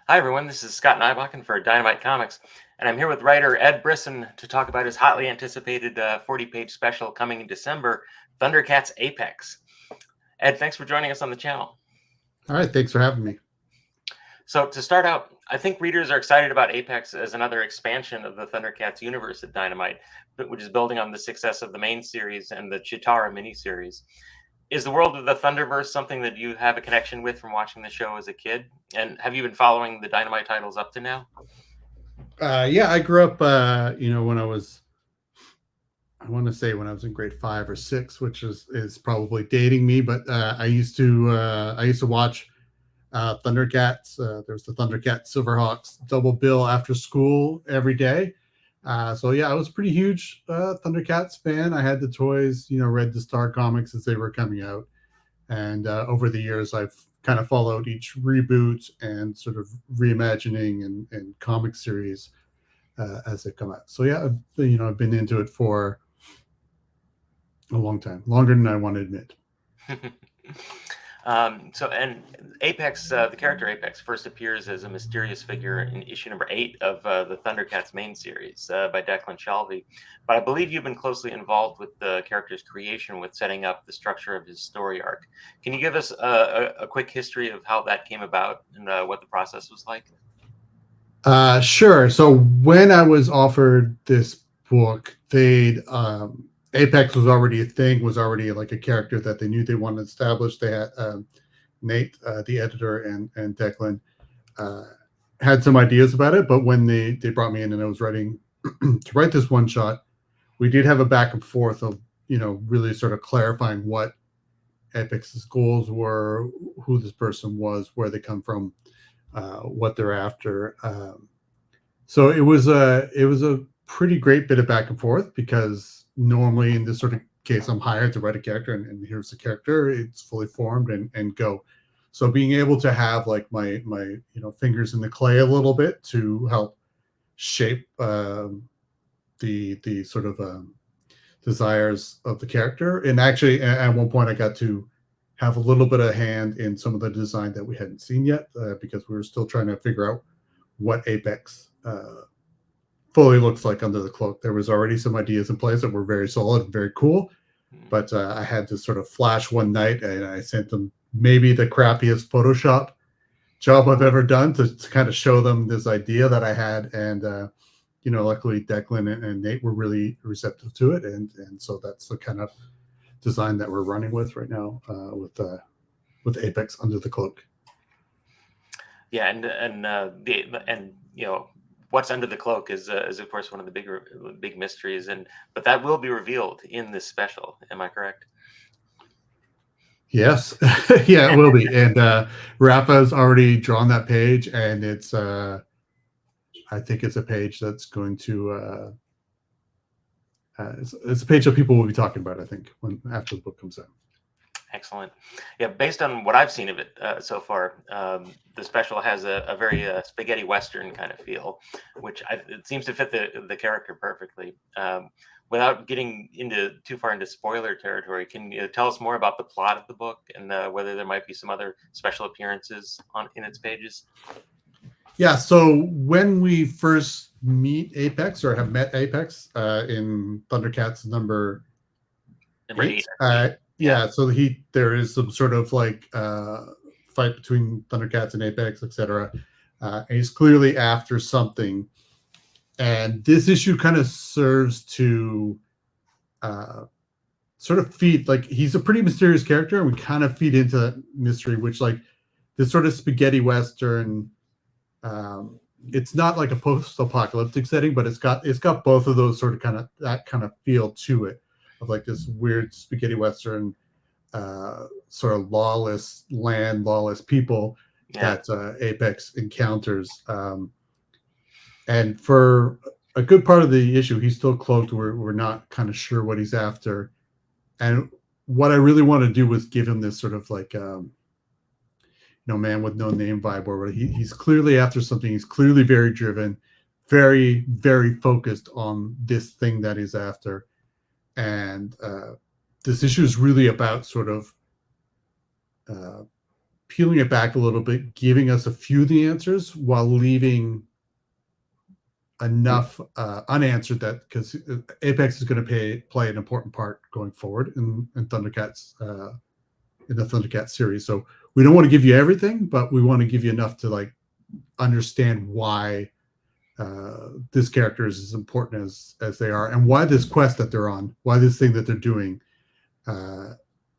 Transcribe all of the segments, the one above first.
Hi, everyone. This is Scott Nybakken for Dynamite Comics, and I'm here with writer Ed Brisson to talk about his hotly anticipated 40-page special coming in December, Thundercats Apex. Ed, thanks for joining us on the channel. All right, thanks for having me. So, to start out, I think readers are excited about Apex as another expansion of the Thundercats universe at Dynamite, which is building on the success of the main series and the Chitara miniseries. Is the world of the Thunderverse something that you have a connection with from watching the show as a kid? And have you been following the Dynamite titles up to now? Yeah, I grew up, when I want to say when I was in grade 5 or 6, which is probably dating me, but I used to watch Thundercats. There's the Thundercats Silverhawks double bill after school every day. So yeah, I was a pretty huge Thundercats fan. I had the toys, read the Star comics as they were coming out, and over the years, I've kind of followed each reboot and sort of reimagining and comic series as they come out. So yeah, I've been into it for a long time, longer than I want to admit. And Apex, the character Apex, first appears as a mysterious figure in issue number 8 of the Thundercats main series by Declan Shalvey. But I believe you've been closely involved with the character's creation, with setting up the structure of his story arc. Can you give us a quick history of how that came about and what the process was like? Sure. So when I was offered this book, they'd Apex was already a thing, was already like a character that they knew they wanted to establish. They had Nate, the editor, and Declan uh, had some ideas about it, but when they brought me in and I was writing to write this one shot, we did have a back and forth of really sort of clarifying what Apex's goals were, who this person was, where they come from, what they're after. So it was a pretty great bit of back and forth, because normally in this sort of case, I'm hired to write a character, and here's the character. It's fully formed and go. So being able to have like my fingers in the clay a little bit to help shape the sort of desires of the character. And actually, at one point, I got to have a little bit of hand in some of the design that we hadn't seen yet, because we were still trying to figure out what Apex fully looks like under the cloak. There was already some ideas in place that were very solid and very cool, but I had to sort of flash one night, and I sent them maybe the crappiest Photoshop job I've ever done to kind of show them this idea that I had. And luckily Declan and Nate were really receptive to it, and so that's the kind of design that we're running with right now, with Apex under the cloak. Yeah, and what's under the cloak is of course one of the big mysteries, but that will be revealed in this special. Am I correct? Yes, yeah, it will be. And Rafa's already drawn that page, and I think it's a page that's going to it's a page that people will be talking about, I think, when after the book comes out. Excellent. Yeah, based on what I've seen of it so far, the special has a very spaghetti western kind of feel, it seems to fit the character perfectly. Without getting into too far into spoiler territory, can you tell us more about the plot of the book and whether there might be some other special appearances in its pages? Yeah, so when we first meet Apex, or have met Apex, in Thundercats number Number 8, 8, I believe. yeah, so there is some sort of like fight between Thundercats and Apex, etc. And he's clearly after something, and this issue kind of serves to uh, sort of feed, like, he's a pretty mysterious character, and we kind of feed into that mystery, which, like, this sort of spaghetti western. It's not like a post-apocalyptic setting, but it's got both of those sort of that kind of feel to it, of like this weird spaghetti western, sort of lawless land, lawless people Yeah. that Apex encounters. And for a good part of the issue, he's still cloaked. We're not kind of sure what he's after. And what I really want to do was give him this sort of like, man with no name vibe, where he's clearly after something. He's clearly very driven, very, very focused on this thing that he's after. And this issue is really about sort of peeling it back a little bit, giving us a few of the answers while leaving enough unanswered that, because Apex is going to play an important part going forward in Thundercats, in the Thundercats series. So we don't want to give you everything, but we want to give you enough to like understand why this character is as important as they are, and why this quest that they're on, why this thing that they're doing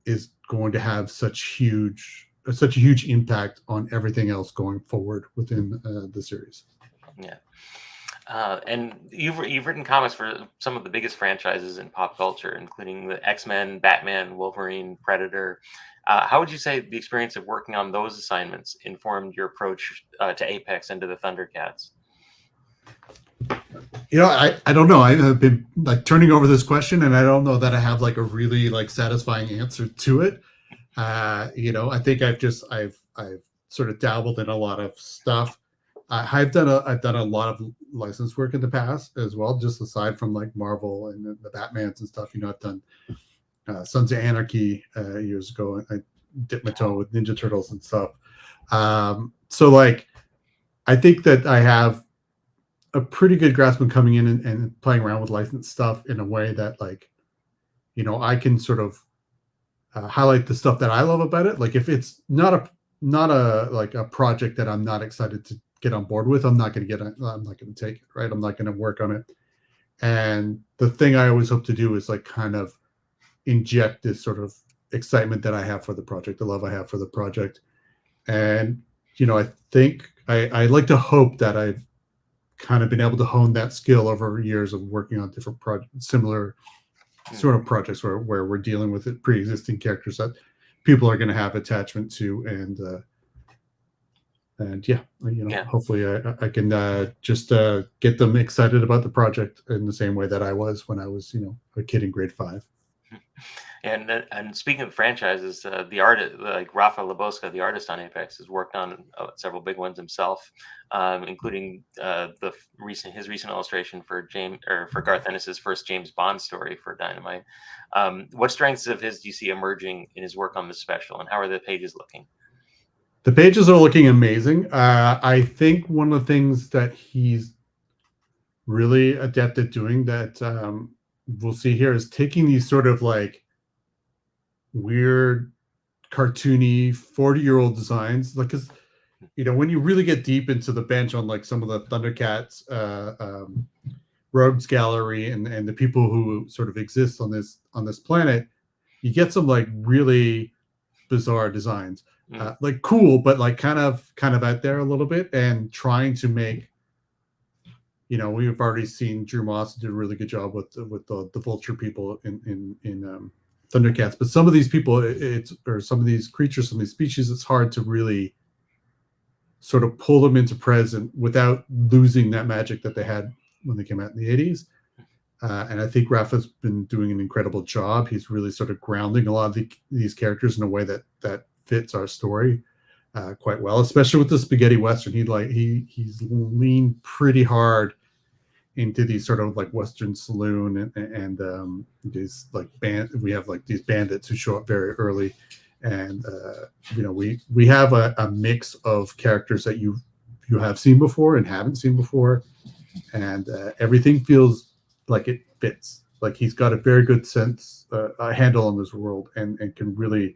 is going to have such a huge impact on everything else going forward within the series. Yeah. And you've written comics for some of the biggest franchises in pop culture, including the X-Men, Batman, Wolverine, Predator. How would you say the experience of working on those assignments informed your approach to Apex and to the Thundercats? You know, I don't know. I have been like turning over this question, and I don't know that I have like a really like satisfying answer to it. You know, I think I've sort of dabbled in a lot of stuff. I've done a lot of license work in the past as well, just aside from like Marvel and the Batmans and stuff. You know, I've done Sons of Anarchy years ago, and I dipped my toe with Ninja Turtles and stuff. So like, I think that I have a pretty good grasp on coming in and playing around with licensed stuff in a way that, like, you know, I can sort of highlight the stuff that I love about it. Like if it's not a like a project that I'm not excited to get on board with, I'm not going to take it, right? I'm not going to work on it. And the thing I always hope to do is like kind of inject this sort of excitement that I have for the project, the love I have for the project. And, you know, I think I like to hope that I've kind of been able to hone that skill over years of working on different similar sort of projects where we're dealing with pre-existing characters that people are going to have attachment to, and yeah, you know, hopefully I can just get them excited about the project in the same way that I was when I was, you know, a kid in grade 5. And speaking of franchises, the artist like Rafa Labosca, the artist on Apex, has worked on several big ones himself, including his recent illustration for Garth Ennis's first James Bond story for Dynamite. What strengths of his do you see emerging in his work on this special, and how are the pages looking? The pages are looking amazing. I think one of the things that he's really adept at doing that we'll see here is taking these sort of like weird, cartoony 40-year-old designs. Like, because, you know, when you really get deep into the bench on like some of the Thundercats rogues gallery and the people who sort of exist on this planet, you get some like really bizarre designs. Like cool, but like kind of out there a little bit, and trying to make, you know, we've already seen Drew Moss did a really good job with the vulture people in Thundercats, but some of these people, or some of these creatures, some of these species, it's hard to really sort of pull them into present without losing that magic that they had when they came out in the 80s. And I think Rafa's been doing an incredible job. He's really sort of grounding a lot of these characters in a way that fits our story quite well, especially with the spaghetti western. He's leaned pretty hard into these sort of like Western saloon and these like we have like these bandits who show up very early, and you know, we have a mix of characters that you have seen before and haven't seen before, and everything feels like it fits. Like he's got a very good sense, a handle on this world, and can really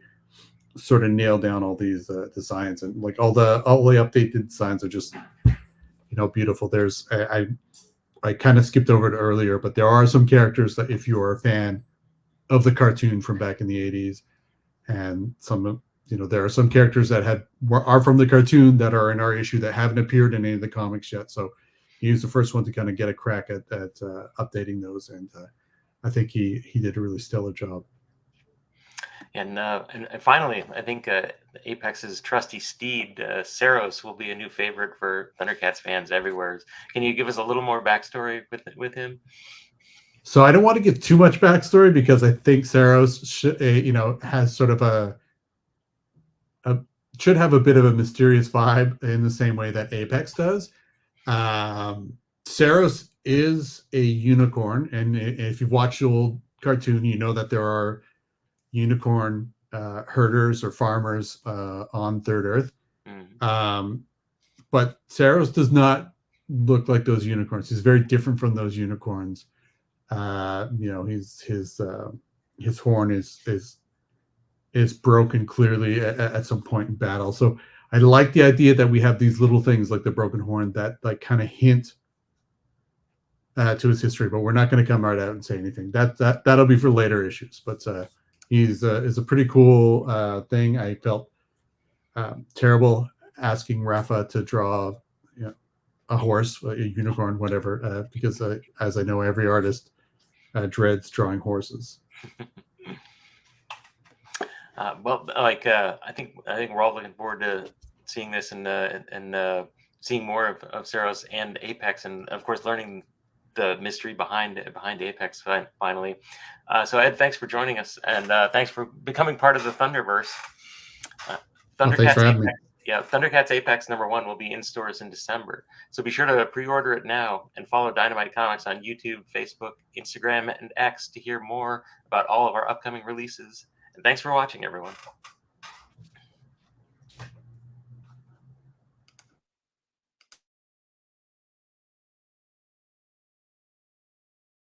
sort of nail down all these designs, and like all the updated designs are just, you know, beautiful. There's I kind of skipped over it earlier, but there are some characters that if you are a fan of the cartoon from back in the 80s, and some, you know, there are some characters that are from the cartoon that are in our issue that haven't appeared in any of the comics yet. So he was the first one to kind of get a crack at updating those, and I think he did a really stellar job. And finally, I think Apex's trusty steed, Saros, will be a new favorite for Thundercats fans everywhere. Can you give us a little more backstory with him? So I don't want to give too much backstory, because I think Saros you know, has sort of should have a bit of a mysterious vibe in the same way that Apex does. Saros is a unicorn, and if you've watched the old cartoon, you know that there are unicorn herders or farmers on Third Earth. Mm. But Saros does not look like those unicorns. He's very different from those unicorns. His horn is broken clearly at some point in battle. So I like the idea that we have these little things like the broken horn that like kind of hint to his history, but we're not going to come right out and say anything. That'll be for later issues. But he's is a pretty cool thing. I felt terrible asking Rafa to draw, a horse, a unicorn, whatever, because as I know, every artist dreads drawing horses. Well, like I think we're all looking forward to seeing this and seeing more of Saros and Apex, and of course learning the mystery behind Apex finally. So Ed, thanks for joining us, and thanks for becoming part of the Thunderverse. Thanks Thundercats for having me. Apex, yeah, Thundercats Apex #1 will be in stores in December. So be sure to pre-order it now and follow Dynamite Comics on YouTube, Facebook, Instagram, and X to hear more about all of our upcoming releases. And thanks for watching, everyone.